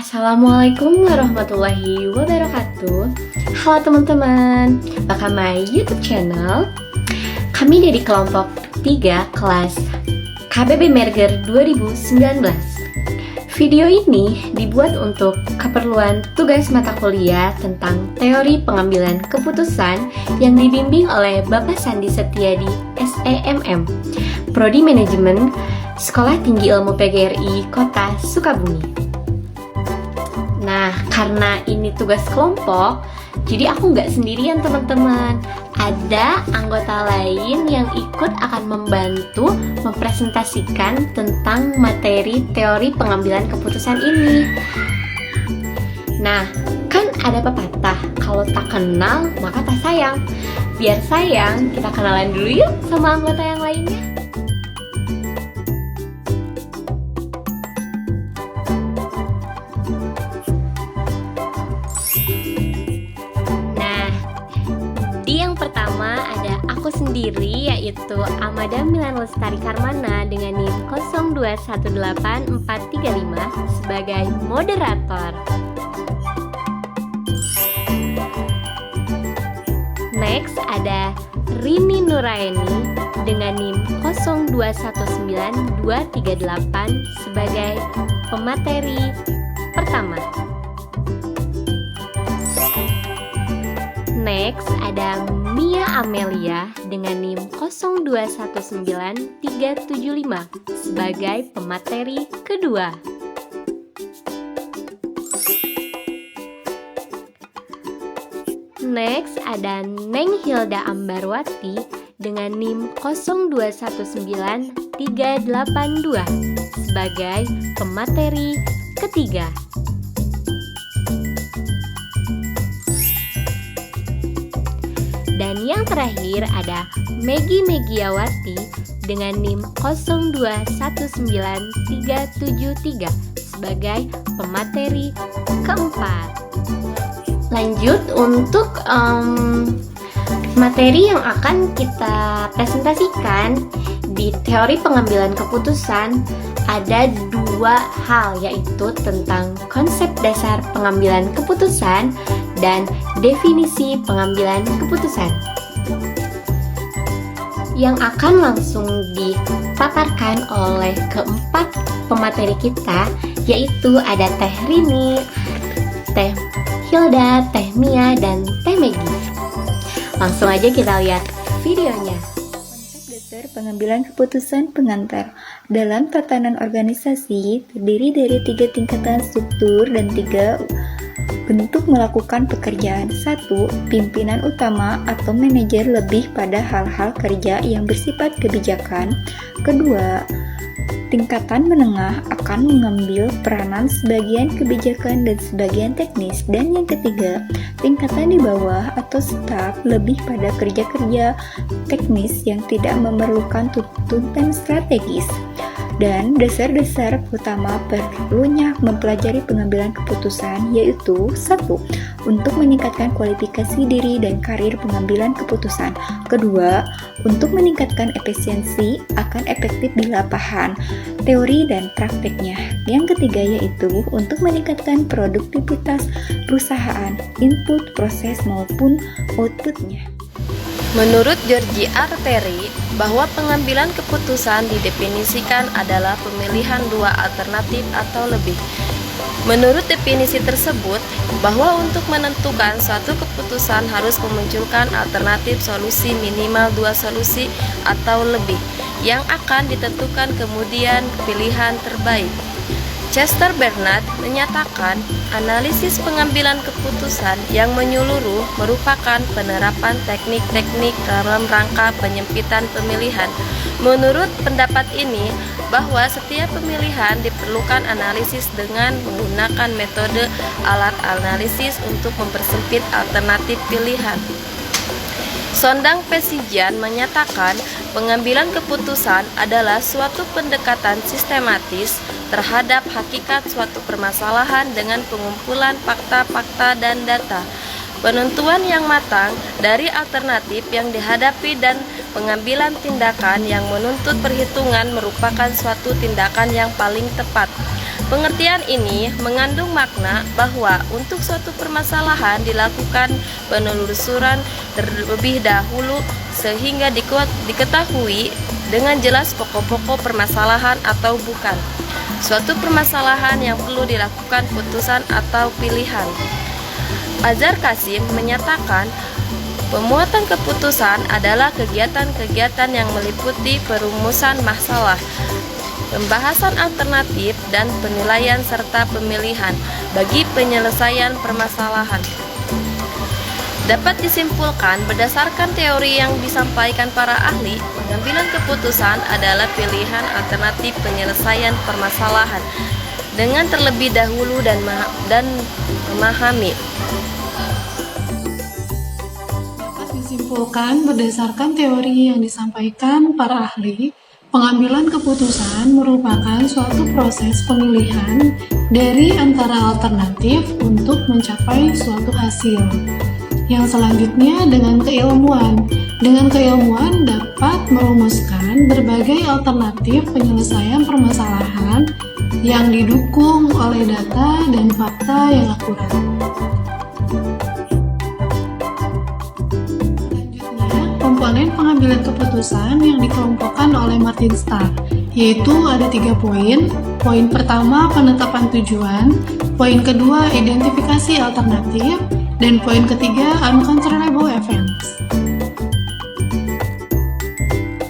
Assalamualaikum warahmatullahi wabarakatuh. Halo teman-teman, welcome my YouTube channel. Kami dari kelompok 3 kelas KBB Merger 2019. Video ini dibuat untuk keperluan tugas mata kuliah tentang teori pengambilan keputusan yang dibimbing oleh Bapak Sandi Setiadi SEMM, Prodi Manajemen, Sekolah Tinggi Ilmu PGRI Kota Sukabumi. Nah, karena ini tugas kelompok, jadi aku nggak sendirian teman-teman. Ada anggota lain yang ikut akan membantu mempresentasikan tentang materi teori pengambilan keputusan ini. Nah, kan ada pepatah, kalau tak kenal maka tak sayang. Biar sayang, kita kenalan dulu yuk sama anggota yang lainnya. Di yang pertama ada aku sendiri, yaitu Amada Milan Lestari Karmana dengan NIM 0218435 sebagai moderator. Next ada Rini Nuraini dengan NIM 0219238 sebagai pemateri pertama. Next ada Mia Amelia dengan NIM 0219375 sebagai pemateri kedua. Next ada Neng Hilda Ambarwati dengan NIM 0219382 sebagai pemateri ketiga. Dan yang terakhir ada Megi Megiawati dengan NIM 0219373 sebagai pemateri keempat. Lanjut untuk materi yang akan kita presentasikan di teori pengambilan keputusan ada dua hal, yaitu tentang konsep dasar pengambilan keputusan dan definisi pengambilan keputusan. Yang akan langsung dipaparkan oleh keempat pemateri kita, yaitu ada Teh Rini, Teh Hilda, Teh Mia, dan Teh Megi. Langsung aja kita lihat videonya. Dasar pengambilan keputusan pengantar. Dalam tatanan organisasi terdiri dari 3 tingkatan struktur dan 3 bentuk melakukan pekerjaan. 1. Pimpinan utama atau manajer lebih pada hal-hal kerja yang bersifat kebijakan. Kedua, tingkatan menengah akan mengambil peranan sebagian kebijakan dan sebagian teknis. Dan yang ketiga, tingkatan di bawah atau staf lebih pada kerja-kerja teknis yang tidak memerlukan tuntutan strategis. Dan dasar-dasar utama perlunya mempelajari pengambilan keputusan yaitu 1. Untuk meningkatkan kualifikasi diri dan karir pengambilan keputusan. Kedua, untuk meningkatkan efisiensi akan efektif di lapangan, teori dan prakteknya. Yang ketiga yaitu untuk meningkatkan produktivitas perusahaan, input, proses maupun outputnya. Menurut Georgie Arteri, bahwa pengambilan keputusan didefinisikan adalah pemilihan dua alternatif atau lebih. Menurut definisi tersebut, bahwa untuk menentukan suatu keputusan harus memunculkan alternatif solusi minimal 2 solusi atau lebih yang akan ditentukan kemudian pilihan terbaik. Chester Bernard menyatakan analisis pengambilan keputusan yang menyeluruh merupakan penerapan teknik-teknik dalam rangka penyempitan pemilihan. Menurut pendapat ini, bahwa setiap pemilihan diperlukan analisis dengan menggunakan metode alat analisis untuk mempersempit alternatif pilihan. Sondang Pesijan menyatakan pengambilan keputusan adalah suatu pendekatan sistematis terhadap hakikat suatu permasalahan dengan pengumpulan fakta-fakta dan data, penentuan yang matang dari alternatif yang dihadapi dan pengambilan tindakan yang menuntut perhitungan merupakan suatu tindakan yang paling tepat. Pengertian ini mengandung makna bahwa untuk suatu permasalahan dilakukan penelusuran terlebih dahulu sehingga diketahui dengan jelas pokok-pokok permasalahan atau bukan suatu permasalahan yang perlu dilakukan putusan atau pilihan. Azhar Kasim menyatakan pemuatan keputusan adalah kegiatan-kegiatan yang meliputi perumusan masalah, pembahasan alternatif, dan penilaian serta pemilihan bagi penyelesaian permasalahan. Dapat disimpulkan berdasarkan teori yang disampaikan para ahli, pengambilan keputusan adalah pilihan alternatif penyelesaian permasalahan dengan terlebih dahulu dan memahami. Dapat disimpulkan berdasarkan teori yang disampaikan para ahli, pengambilan keputusan merupakan suatu proses pemilihan dari antara alternatif untuk mencapai suatu hasil. Yang selanjutnya dengan keilmuan. Dengan keilmuan dapat merumuskan berbagai alternatif penyelesaian permasalahan yang didukung oleh data dan fakta yang akurat. Selanjutnya, komponen pengambilan keputusan yang dikelompokkan oleh Martin Starr, yaitu ada 3 poin. Poin pertama, penetapan tujuan. Poin kedua, identifikasi alternatif. Dan poin ketiga, uncontrollable events.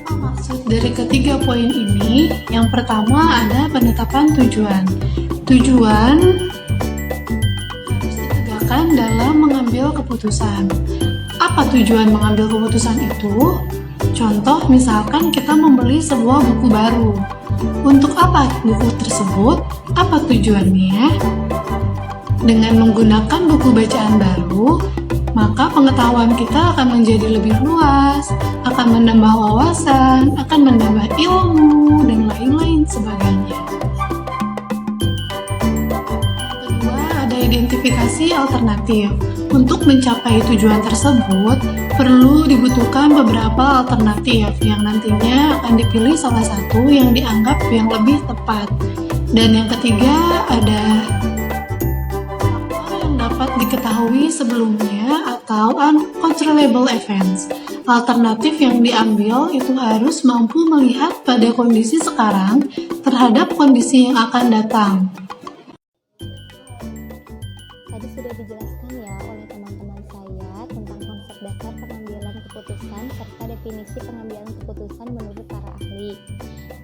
Apa maksud dari ketiga poin ini? Yang pertama ada penetapan tujuan. Tujuan harus ditegakkan dalam mengambil keputusan. Apa tujuan mengambil keputusan itu? Contoh, misalkan kita membeli sebuah buku baru. Untuk apa buku tersebut? Apa tujuannya? Dengan menggunakan buku bacaan baru, maka pengetahuan kita akan menjadi lebih luas, akan menambah wawasan, akan menambah ilmu, dan lain-lain sebagainya. Yang kedua, ada identifikasi alternatif. Untuk mencapai tujuan tersebut, perlu dibutuhkan beberapa alternatif yang nantinya akan dipilih salah satu yang dianggap yang lebih tepat. Dan yang ketiga, ada dapat diketahui sebelumnya atau uncontrollable events. Alternatif yang diambil itu harus mampu melihat pada kondisi sekarang terhadap kondisi yang akan datang. Tadi sudah dijelaskan ya oleh teman-teman saya tentang konsep dasar pengambilan keputusan serta definisi pengambilan keputusan menurut para ahli.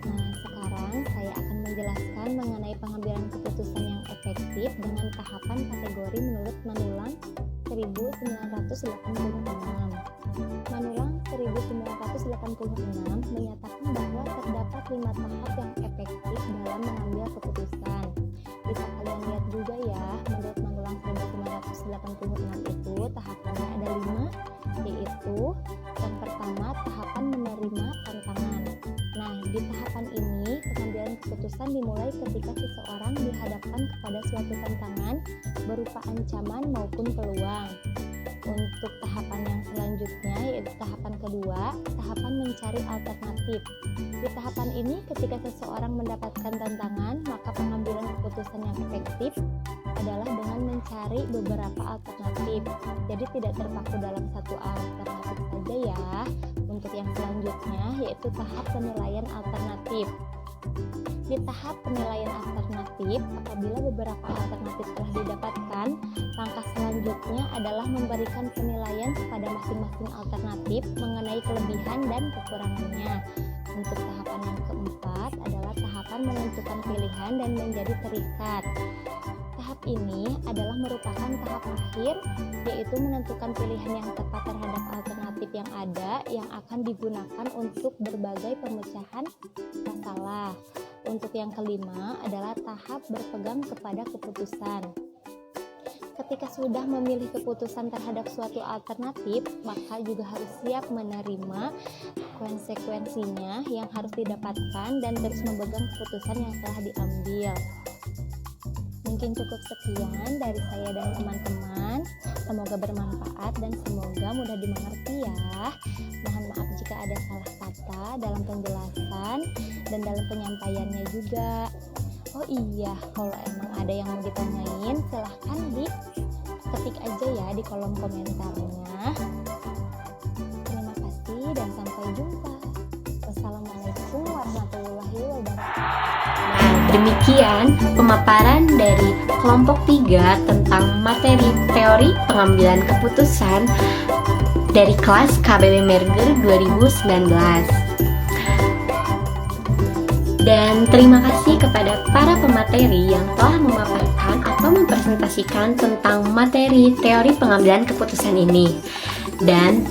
Nah, sekarang saya akan menjelaskan mengenai pengambilan keputusan yang efektif dengan tahapan kategori menurut Manulang 1986. Manulang 1986 menyatakan bahwa terdapat 5 tahap yang efektif dalam mengambil keputusan. Bisa kalian lihat juga ya, menurut Manulang 1986 itu tahapannya ada 5, yaitu yang pertama tahapan menerima tantangan. Nah, di tahapan ini pengambilan keputusan dimulai ketika seseorang dihadapkan kepada suatu tantangan berupa ancaman maupun peluang. Untuk tahapan yang selanjutnya yaitu tahapan kedua, tahapan mencari alternatif. Di tahapan ini ketika seseorang mendapatkan tantangan, maka pengambilan keputusan yang efektif adalah dengan mencari beberapa alternatif. Jadi tidak terpaku dalam satu alternatif saja ya. Untuk yang selanjutnya yaitu tahap penilaian alternatif. Di tahap penilaian alternatif, apabila beberapa alternatif telah didapatkan, langkah selanjutnya adalah memberikan penilaian kepada masing-masing alternatif mengenai kelebihan dan kekurangannya. Untuk tahapan yang keempat adalah tahapan menentukan pilihan dan menjadi terikat. Tahap ini adalah merupakan tahap akhir, yaitu menentukan pilihan yang tepat terhadap alternatif yang ada yang akan digunakan untuk berbagai pemecahan masalah. Untuk yang kelima adalah tahap berpegang kepada keputusan. Ketika sudah memilih keputusan terhadap suatu alternatif, maka juga harus siap menerima konsekuensinya yang harus didapatkan dan terus memegang keputusan yang telah diambil. Mungkin cukup sekian dari saya dan teman-teman. Semoga bermanfaat dan semoga mudah dimengerti ya. Mohon maaf jika ada salah kata dalam penjelasan dan dalam penyampaiannya juga. Oh iya, kalau emang ada yang mau ditanyain, silahkan ketik aja ya di kolom komentarnya. Terima kasih dan sampai jumpa. Wassalamualaikum warahmatullahi wabarakatuh. Nah, demikian pemaparan dari kelompok 3 tentang materi teori pengambilan keputusan dari kelas KBB Merger 2019. Dan terima kasih kepada para pemateri yang telah memaparkan atau mempresentasikan tentang materi teori pengambilan keputusan ini. Dan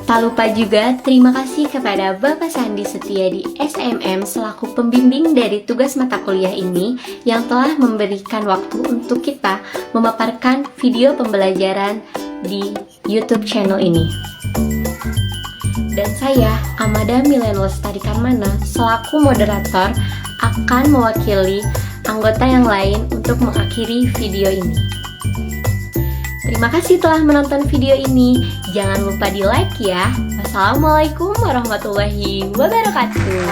tak lupa juga terima kasih kepada Bapak Sandi Setiadi SMM selaku pembimbing dari tugas mata kuliah ini yang telah memberikan waktu untuk kita memaparkan video pembelajaran di YouTube channel ini. Dan saya, Amada Milen Lestari Karmana, selaku moderator akan mewakili anggota yang lain untuk mengakhiri video ini. Terima kasih telah menonton video ini. Jangan lupa di like ya. Wassalamualaikum warahmatullahi wabarakatuh.